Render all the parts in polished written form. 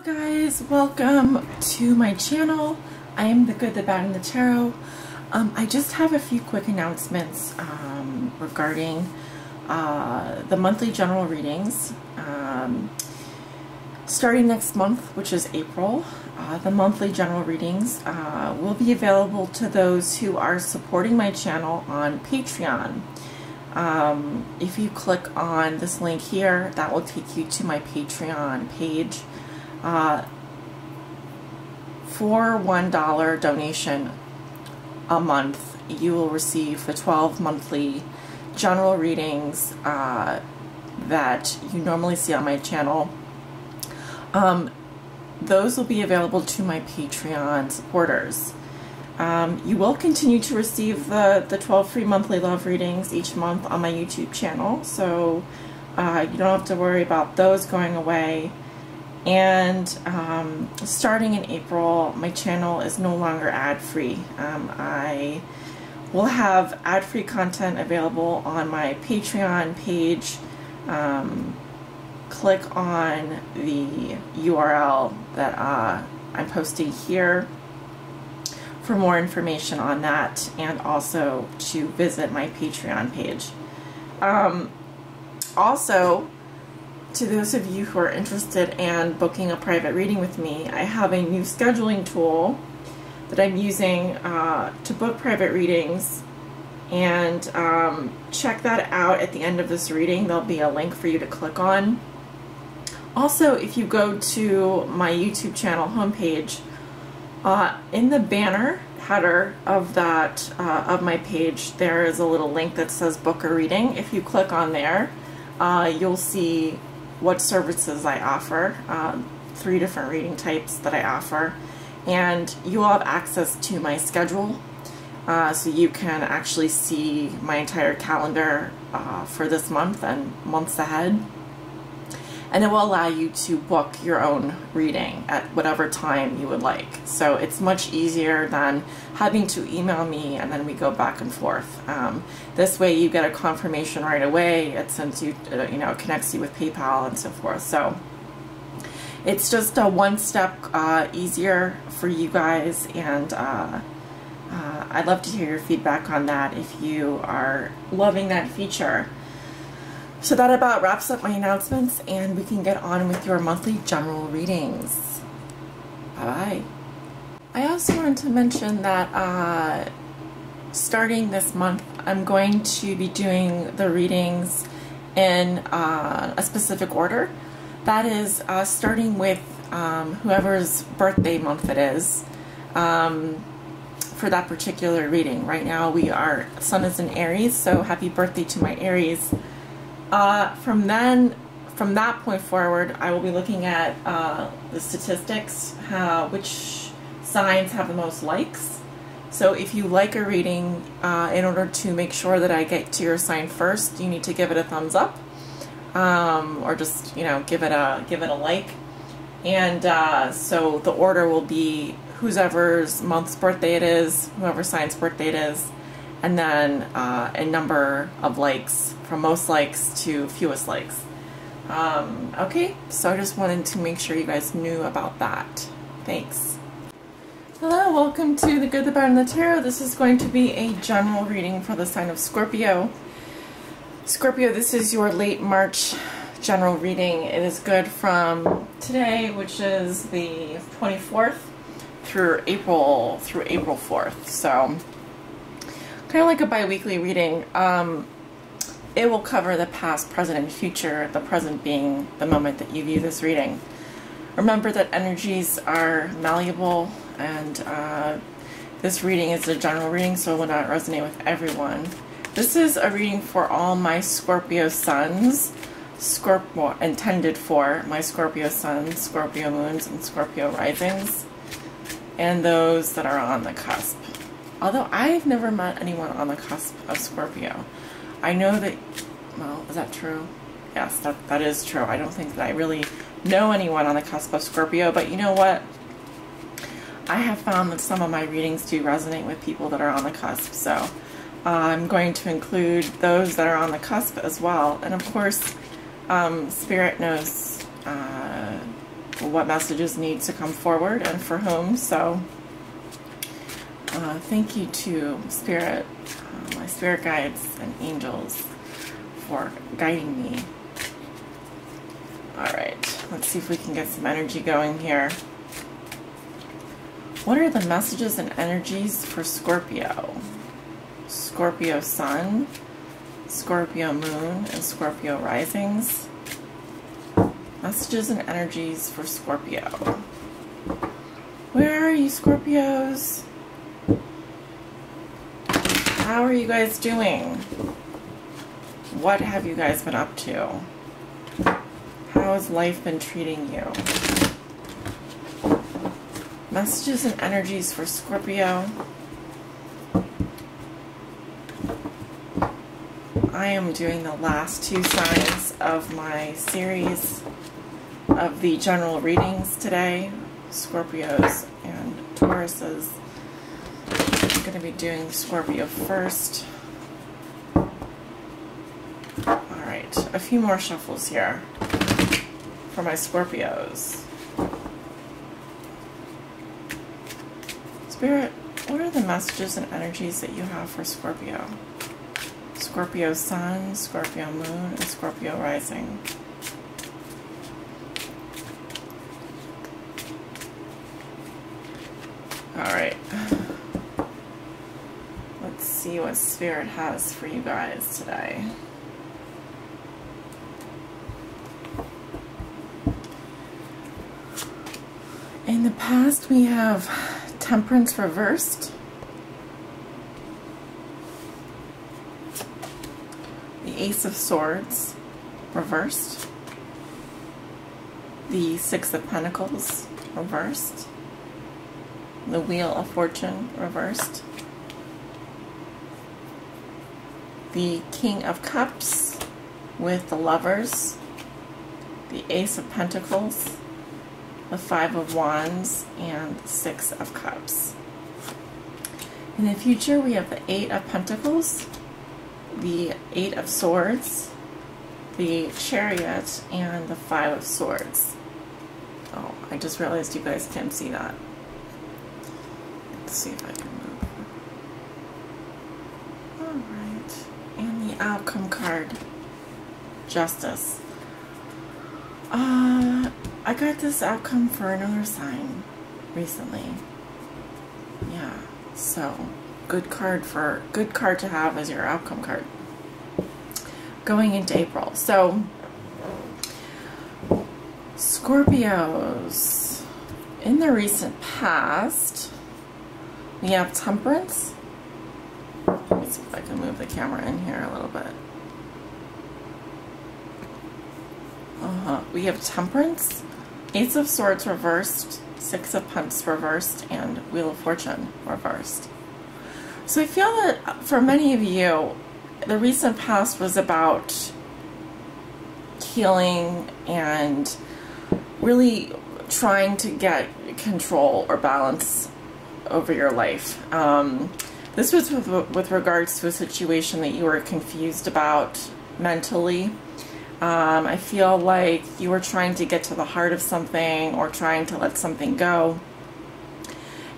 Guys, welcome to my channel. I am the Good, the Bad, and the Tarot. I just have a few quick announcements regarding the monthly general readings. Starting next month, which is April, the monthly general readings will be available to those who are supporting my channel on Patreon. If you click on this link here, that will take you to my Patreon page. For $1 donation a month, you will receive the 12 monthly general readings that you normally see on my channel. Those will be available to my Patreon supporters. You will continue to receive the 12 free monthly love readings each month on my YouTube channel, so you don't have to worry about those going away. And starting in April, my channel is no longer ad-free. I will have ad-free content available on my Patreon page. Click on the URL that I'm posting here for more information on that, and also to visit my Patreon page. Also, to those of you who are interested in booking a private reading with me, I have a new scheduling tool that I'm using to book private readings, and check that out at the end of this reading. There'll be a link for you to click on. Also, if you go to my YouTube channel homepage, in the banner header of that of my page, there is a little link that says book a reading. If you click on there, you'll see what services I offer, 3 different reading types that I offer, and you will have access to my schedule, so you can actually see my entire calendar for this month and months ahead, and it will allow you to book your own reading at whatever time you would like. So it's much easier than having to email me and then we go back and forth. This way you get a confirmation right away. It sends you, it connects you with PayPal and so forth. So it's just a one step easier for you guys, and I'd love to hear your feedback on that if you are loving that feature. So that about wraps up my announcements, and we can get on with your monthly general readings. Bye-bye. I also wanted to mention that starting this month, I'm going to be doing the readings in a specific order. That is starting with whoever's birthday month it is for that particular reading. Right now Sun is in Aries, so happy birthday to my Aries. From that point forward, I will be looking at the statistics, which signs have the most likes. So if you like a reading, in order to make sure that I get to your sign first, you need to give it a thumbs up, or just give it a like. And so the order will be whoever's month's birthday it is, whoever sign's birthday it is, and then a number of likes, from most likes to fewest likes. Okay, so I just wanted to make sure you guys knew about that. Thanks. Hello, welcome to the Good, the Bad, and the Tarot. This is going to be a general reading for the sign of Scorpio. Scorpio, this is your late March general reading. It is good from today, which is the 24th, through April 4th. So kind of like a bi-weekly reading. It will cover the past, present, and future, the present being the moment that you view this reading. Remember that energies are malleable, and this reading is a general reading, so it will not resonate with everyone. This is a reading for all my Scorpio suns, intended for my Scorpio suns, Scorpio moons, and Scorpio risings, and those that are on the cusp. Although I've never met anyone on the cusp of Scorpio. I know that, well, is that true? Yes, that is true. I don't think that I really know anyone on the cusp of Scorpio, but you know what? I have found that some of my readings do resonate with people that are on the cusp, so I'm going to include those that are on the cusp as well. And of course, Spirit knows what messages need to come forward and for whom. So thank you to Spirit, my spirit guides and angels for guiding me. Alright, let's see if we can get some energy going here. What are the messages and energies for Scorpio? Scorpio Sun, Scorpio Moon, and Scorpio Risings. Messages and energies for Scorpio. Where are you, Scorpios? How are you guys doing? What have you guys been up to? How has life been treating you? Messages and energies for Scorpio. I am doing the last 2 signs of my series of the general readings today. Scorpios and Tauruses. I'm going to be doing Scorpio first. Alright, a few more shuffles here for my Scorpios. Spirit, what are the messages and energies that you have for Scorpio? Scorpio Sun, Scorpio Moon, and Scorpio Rising. Alright. Let's see what Spirit has for you guys today. In the past, we have Temperance reversed, the Ace of Swords reversed, the Six of Pentacles reversed, the Wheel of Fortune reversed, the King of Cups with the Lovers, the Ace of Pentacles, the Five of Wands, and the Six of Cups. In the future, we have the Eight of Pentacles, the Eight of Swords, the Chariot, and the Five of Swords. Oh, I just realized you guys can't see that. Let's see if I can move. Alright. And the Outcome card, Justice. I got this outcome for another sign recently. Yeah, so good card to have as your outcome card going into April. So Scorpios, in the recent past, we have Temperance. Let me see if I can move the camera in here a little bit. We have Temperance, Ace of Swords reversed, Six of Pentacles reversed, and Wheel of Fortune reversed. So I feel that for many of you, the recent past was about healing and really trying to get control or balance over your life. This was with regards to a situation that you were confused about mentally. I feel like you were trying to get to the heart of something or trying to let something go.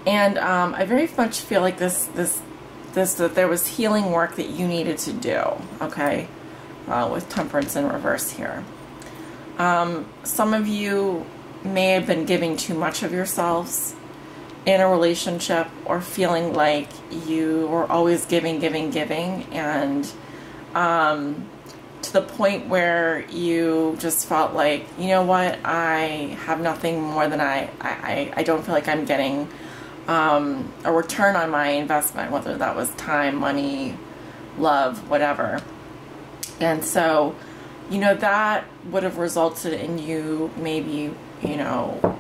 And I very much feel like that there was healing work that you needed to do, okay, with Temperance in reverse here. Some of you may have been giving too much of yourselves in a relationship, or feeling like you were always giving, and to the point where you just felt like, you know what, I have nothing more than I don't feel like I'm getting a return on my investment, whether that was time, money, love, whatever. And so, you know, that would have resulted in you maybe, you know,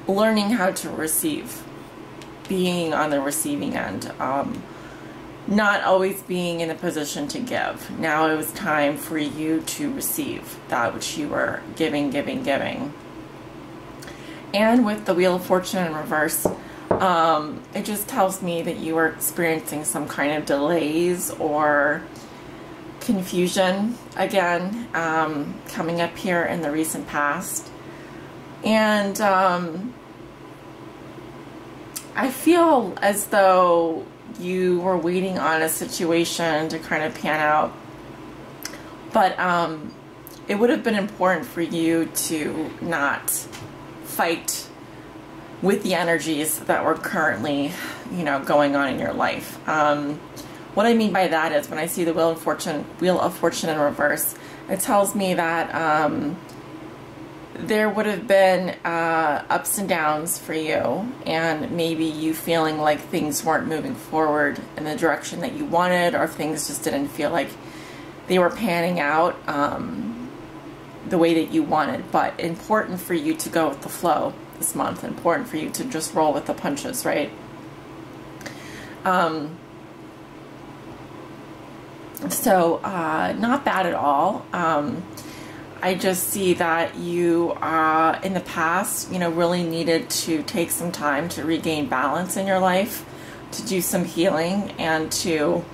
learning how to receive, being on the receiving end, not always being in a position to give. Now it was time for you to receive that which you were giving. And with the Wheel of Fortune in reverse, it just tells me that you are experiencing some kind of delays or confusion again, coming up here in the recent past. And I feel as though you were waiting on a situation to kind of pan out. But it would have been important for you to not fight with the energies that were currently, you know, going on in your life. What I mean by that is when I see the Wheel of Fortune in reverse, it tells me that there would have been ups and downs for you, and maybe you feeling like things weren't moving forward in the direction that you wanted, or things just didn't feel like they were panning out the way that you wanted. But important for you to go with the flow this month, important for you to just roll with the punches, right? So not bad at all. I just see that you in the past, you know, really needed to take some time to regain balance in your life, to do some healing, and to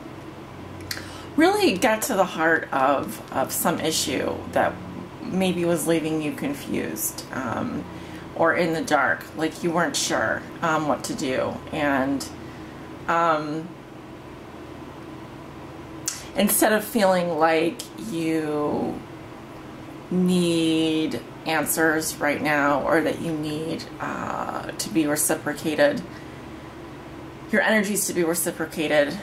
really get to the heart of some issue that maybe was leaving you confused, or in the dark, like you weren't sure what to do. And instead of feeling like you need answers right now, or that you need to be reciprocated, your energies to be reciprocated,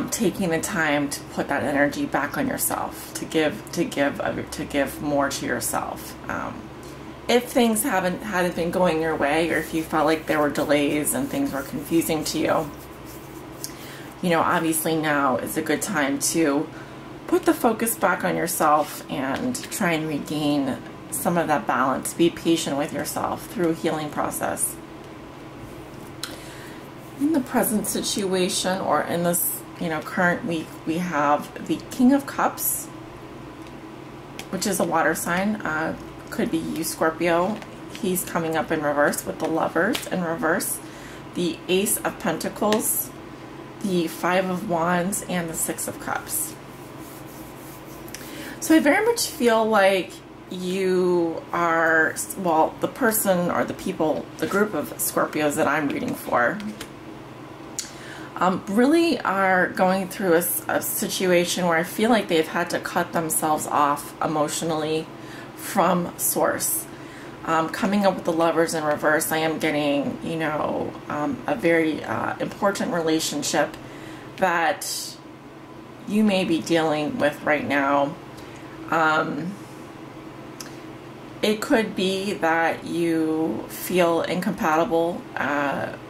taking the time to put that energy back on yourself, to give more to yourself. If things hadn't been going your way, or if you felt like there were delays and things were confusing to you, you know, obviously now is a good time to put the focus back on yourself and try and regain some of that balance. Be patient with yourself through a healing process. In the present situation, or in this, you know, current week, we have the King of Cups, which is a water sign. Could be you, Scorpio. He's coming up in reverse with the Lovers in reverse, the Ace of Pentacles, the Five of Wands, and the Six of Cups. So I very much feel like you are, well, the person or the people, the group of Scorpios that I'm reading for, really are going through a situation where I feel like they've had to cut themselves off emotionally from source. Coming up with the Lovers in reverse, I am getting, you know, a very important relationship that you may be dealing with right now. It could be that you feel incompatible,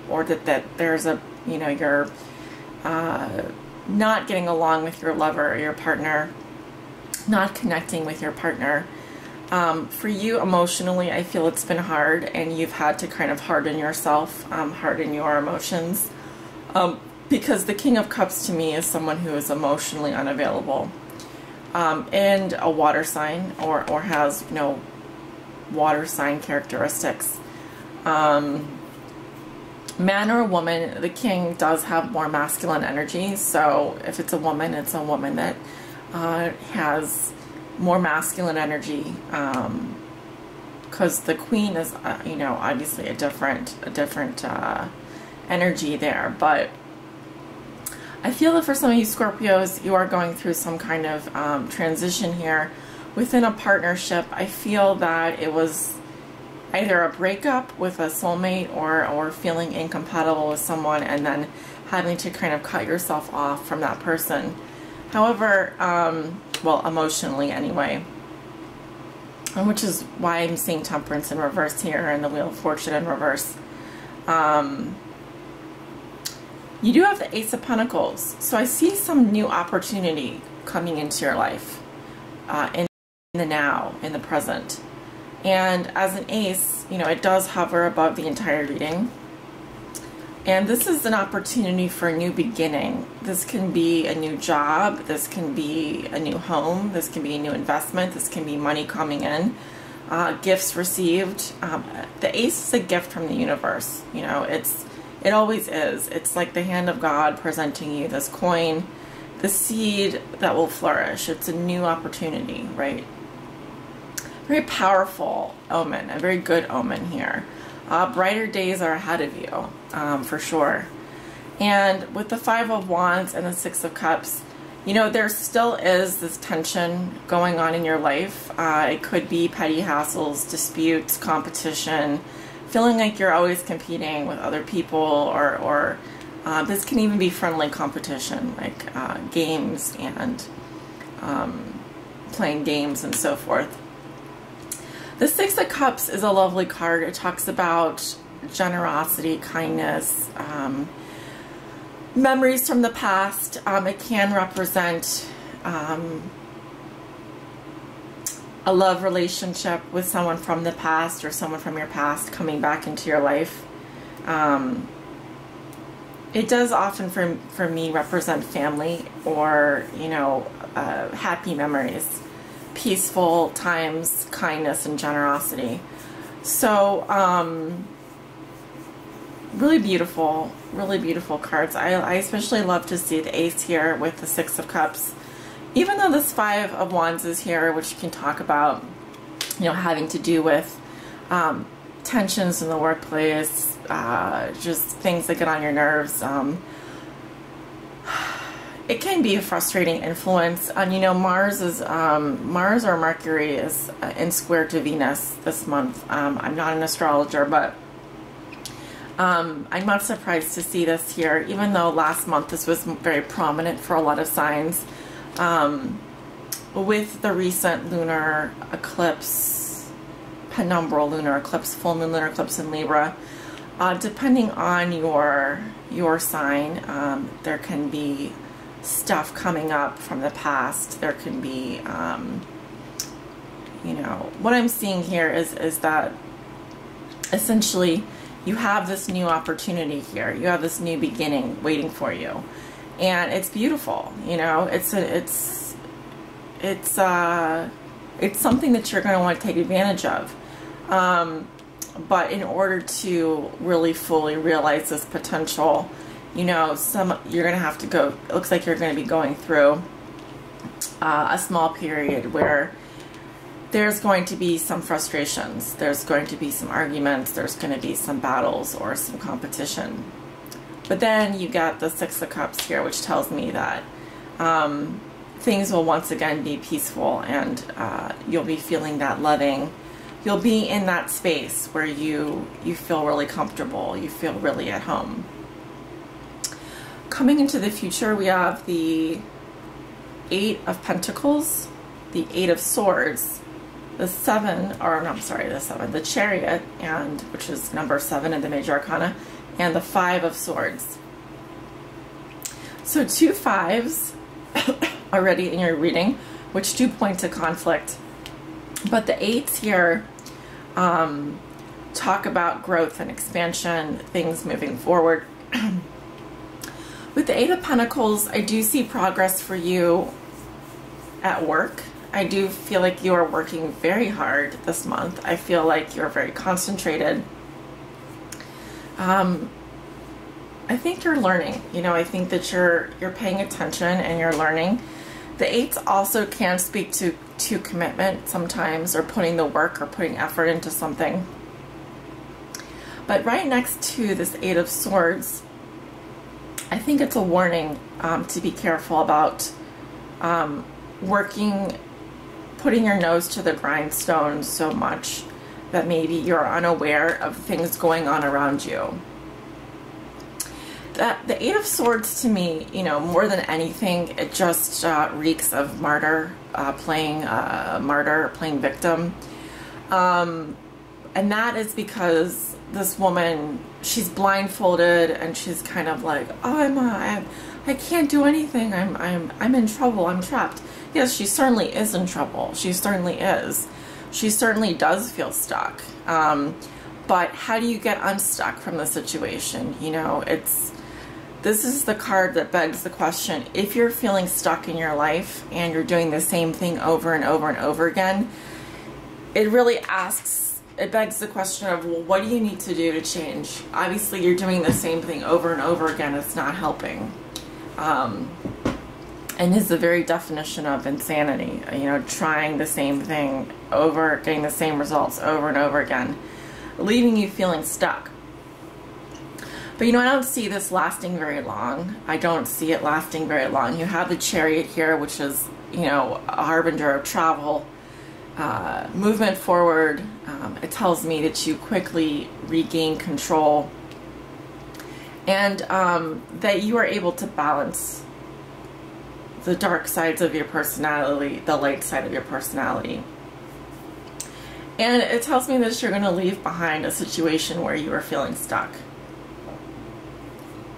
or that there's a, you know, you're not getting along with your lover or your partner, not connecting with your partner. For you emotionally, I feel it's been hard, and you've had to kind of harden yourself, harden your emotions, because the King of Cups to me is someone who is emotionally unavailable, and a water sign, or has, you know, water sign characteristics. Man or a woman, the King does have more masculine energy, so if it's a woman that has more masculine energy, because the Queen is, you know, obviously a different energy there. But I feel that for some of you Scorpios, you are going through some kind of transition here within a partnership. I feel that it was either a breakup with a soulmate, or feeling incompatible with someone, and then having to kind of cut yourself off from that person. However, well, emotionally anyway, and which is why I'm seeing Temperance in reverse here and the Wheel of Fortune in reverse. You do have the Ace of Pentacles, so I see some new opportunity coming into your life, in the now, in the present. And as an ace, you know, it does hover above the entire reading. And this is an opportunity for a new beginning. This can be a new job, this can be a new home, this can be a new investment, this can be money coming in, gifts received. The ace is a gift from the universe. You know, it always is. It's like the hand of God presenting you this coin, the seed that will flourish. It's a new opportunity, right? Very powerful omen, a very good omen here. Brighter days are ahead of you, for sure. And with the Five of Wands and the Six of Cups, you know, there still is this tension going on in your life. It could be petty hassles, disputes, competition, feeling like you're always competing with other people, or this can even be friendly competition, like games and playing games and so forth. The Six of Cups is a lovely card. It talks about generosity, kindness, memories from the past. It can represent a love relationship with someone from the past, or someone from your past coming back into your life. It does often, for me, represent family, or, you know, happy memories, peaceful times, kindness, and generosity. So, really beautiful cards. I especially love to see the Ace here with the Six of Cups. Even though this Five of Wands is here, which can talk about, you know, having to do with tensions in the workplace, just things that get on your nerves. It can be a frustrating influence. And you know, Mars or Mercury is in square to Venus this month. I'm not an astrologer, but I'm not surprised to see this here, even though last month this was very prominent for a lot of signs. With the recent lunar eclipse, penumbral lunar eclipse, full moon lunar eclipse in Libra, depending on your sign, there can be stuff coming up from the past. There can be, you know, what I'm seeing here is that essentially you have this new opportunity here. You have this new beginning waiting for you, and it's beautiful. You know, it's something that you're going to want to take advantage of. But in order to really fully realize this potential, you know, you're going to have to go, it looks like you're going to be going through a small period where there's going to be some frustrations, there's going to be some arguments, there's going to be some battles or some competition. But then you got the Six of Cups here, which tells me that things will once again be peaceful, and you'll be feeling that loving. You'll be in that space where you feel really comfortable, you feel really at home. Coming into the future, we have the Eight of Pentacles, the Eight of Swords, the the Chariot, and which is number 7 in the Major Arcana, and the Five of Swords. So 2 5s already in your reading, which do point to conflict. But the 8s here talk about growth and expansion, things moving forward. With the Eight of Pentacles, I do see progress for you at work. I do feel like you are working very hard this month. I feel like you're very concentrated. I think you're learning. You know, I think that you're paying attention and you're learning. The 8s also can speak to commitment sometimes, or putting the work or putting effort into something. But right next to this Eight of Swords, I think it's a warning to be careful about putting your nose to the grindstone so much that maybe you're unaware of things going on around you. The Eight of Swords, to me, you know, more than anything, it just reeks of playing victim. And that is because this woman, she's blindfolded and she's kind of like, oh, I can't do anything. I'm in trouble. I'm trapped. Yes, she certainly is in trouble. She certainly is. She certainly does feel stuck. But how do you get unstuck from the situation? You know, this is the card that begs the question. If you're feeling stuck in your life and you're doing the same thing over and over and over again, it really it begs the question of, well, what do you need to do to change? Obviously, you're doing the same thing over and over again. It's not helping. and is the very definition of insanity. You know, trying the same thing over, getting the same results over and over again, leaving you feeling stuck. But you know, I don't see this lasting very long. I don't see it lasting very long. You have the Chariot here, which is, you know, a harbinger of travel, movement forward. It tells me that you quickly regain control, and that you are able to balance the dark sides of your personality, the light side of your personality. And it tells me that you're going to leave behind a situation where you are feeling stuck.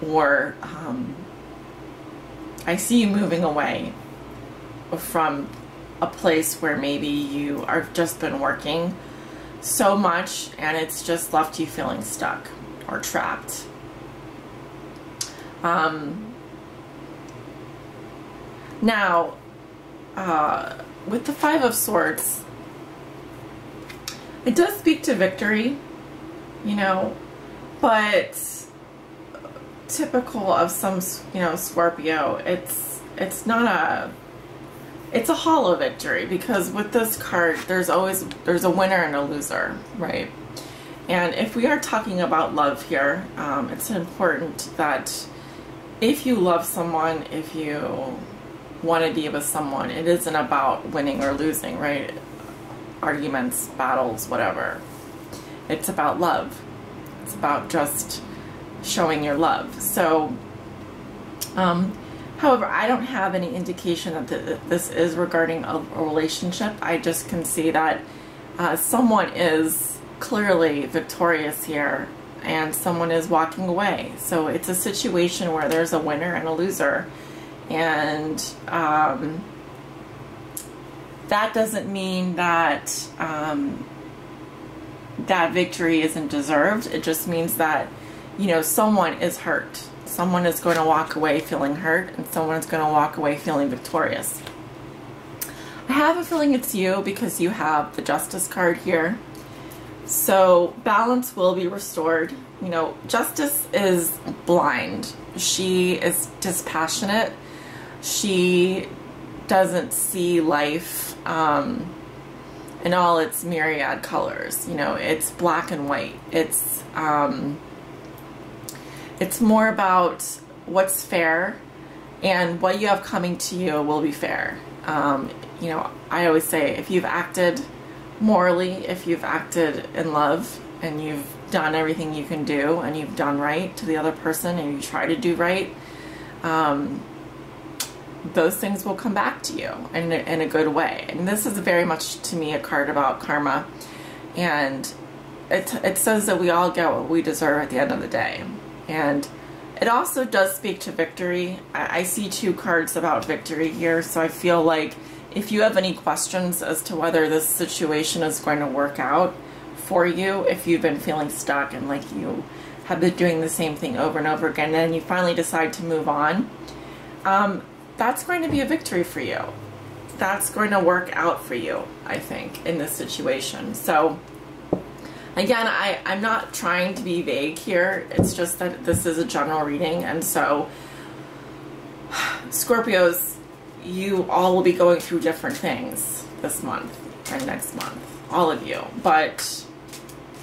Or I see you moving away from a place where maybe you are just been working so much and it's just left you feeling stuck or trapped. Now, with the Five of Swords, it does speak to victory, you know, but typical of some, you know, Scorpio, it's a hollow victory, because with this card there's a winner and a loser, right? And if we are talking about love here, it's important that if you love someone, if you want to be with someone, it isn't about winning or losing, right? Arguments, battles, whatever. It's about love. It's about just showing your love. So, however, I don't have any indication that this is regarding a relationship. I just can see that someone is clearly victorious here and someone is walking away. So it's a situation where there's a winner and a loser, and that doesn't mean that that victory isn't deserved. It just means that, you know, someone is hurt. Someone is going to walk away feeling hurt, and someone is going to walk away feeling victorious. I have a feeling it's you, because you have the Justice card here. So balance will be restored. You know, Justice is blind. She is dispassionate. She doesn't see life in all its myriad colors. You know, it's black and white. It's more about what's fair, and what you have coming to you will be fair. You know, I always say, if you've acted morally, if you've acted in love, and you've done everything you can do, and you've done right to the other person, and you try to do right, those things will come back to you in a good way. And this is very much, to me, a card about karma, and it says that we all get what we deserve at the end of the day. And it also does speak to victory. I see two cards about victory here, so I feel like if you have any questions as to whether this situation is going to work out for you, if you've been feeling stuck and like you have been doing the same thing over and over again, and then you finally decide to move on, that's going to be a victory for you. That's going to work out for you, I think, in this situation. So again, I'm not trying to be vague here. It's just that this is a general reading, and so Scorpios, you all will be going through different things this month and next month, all of you. But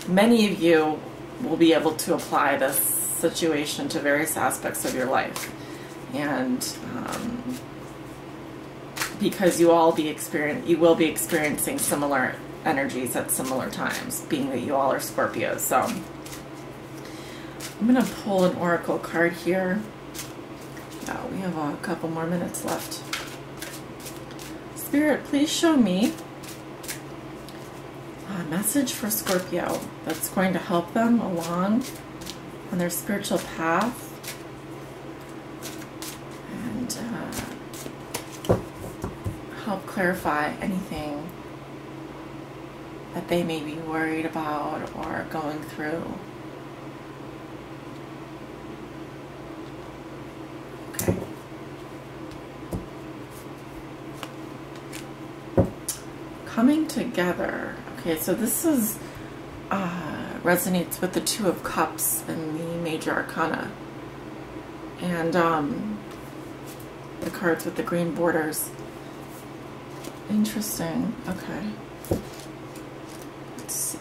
many of you will be able to apply this situation to various aspects of your life, and because you will be experiencing similar energies at similar times, being that you all are Scorpios. So I'm going to pull an oracle card here. Yeah, we have a couple more minutes left. Spirit, please show me a message for Scorpio that's going to help them along on their spiritual path, and help clarify anything that they may be worried about or going through. Okay. Coming together. Okay, so this is resonates with the Two of Cups in the Major Arcana. And The cards with the green borders. Interesting. Okay. Let's see.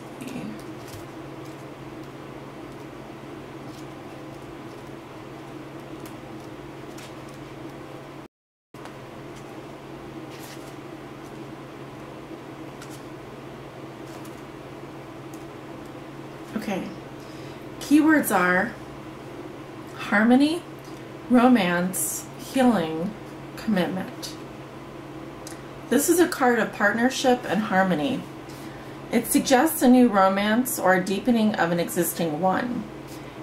Okay. Keywords are harmony, romance, healing, commitment. This is a card of partnership and harmony. It suggests a new romance or a deepening of an existing one.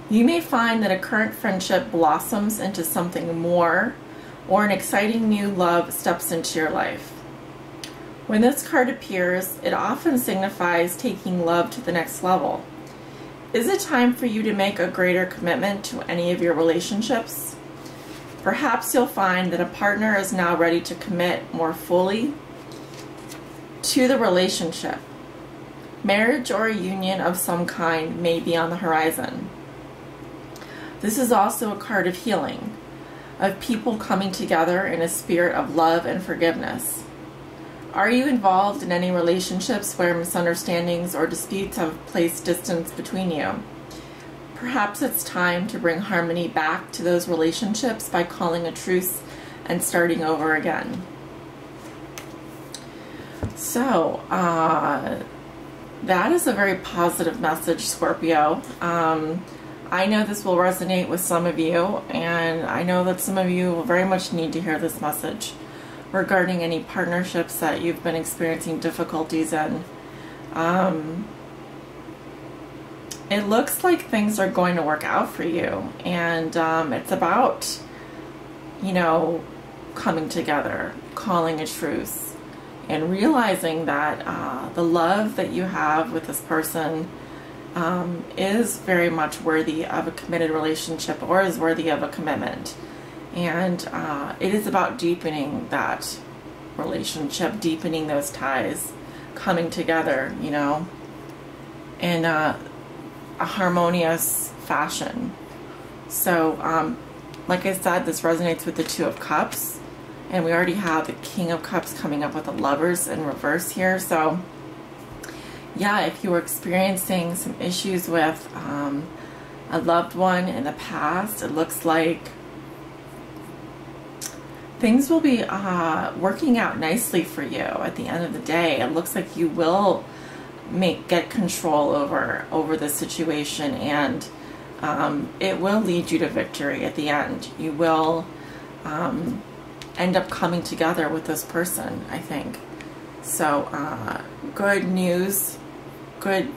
You may find that a current friendship blossoms into something more, or an exciting new love steps into your life. When this card appears, it often signifies taking love to the next level. Is it time for you to make a greater commitment to any of your relationships? Perhaps you'll find that a partner is now ready to commit more fully to the relationship. Marriage or a union of some kind may be on the horizon. This is also a card of healing, of people coming together in a spirit of love and forgiveness. Are you involved in any relationships where misunderstandings or disputes have placed distance between you? Perhaps it's time to bring harmony back to those relationships by calling a truce and starting over again. So, that is a very positive message, Scorpio. I know this will resonate with some of you, and I know that some of you will very much need to hear this message regarding any partnerships that you've been experiencing difficulties in. It looks like things are going to work out for you, and it's about, you know, coming together, calling a truce, and realizing that the love that you have with this person is very much worthy of a committed relationship, or is worthy of a commitment. And it is about deepening that relationship, deepening those ties, coming together, you know, in a harmonious fashion. So, like I said, this resonates with the Two of Cups, and we already have the King of Cups coming up with the Lovers in reverse here. So, yeah, if you were experiencing some issues with a loved one in the past, it looks like things will be working out nicely for you at the end of the day. It looks like you will get control over the situation, and it will lead you to victory at the end. You will end up coming together with this person, I think. So good news, good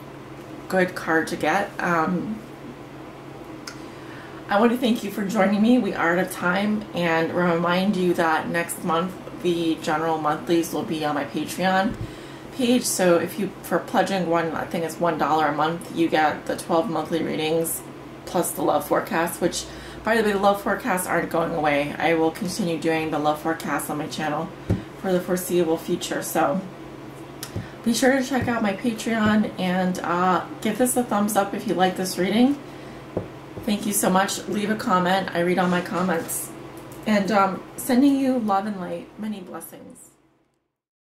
card to get. I want to thank you for joining me. We are out of time, and remind you that next month the general monthlies will be on my Patreon page. So if you, for pledging I think it's $1 a month, you get the 12 monthly readings plus the love forecast, which, by the way, the love forecasts aren't going away. I will continue doing the love forecasts on my channel for the foreseeable future. So be sure to check out my Patreon, and give this a thumbs up if you like this reading. Thank you so much. Leave a comment. I read all my comments. And sending you love and light. Many blessings.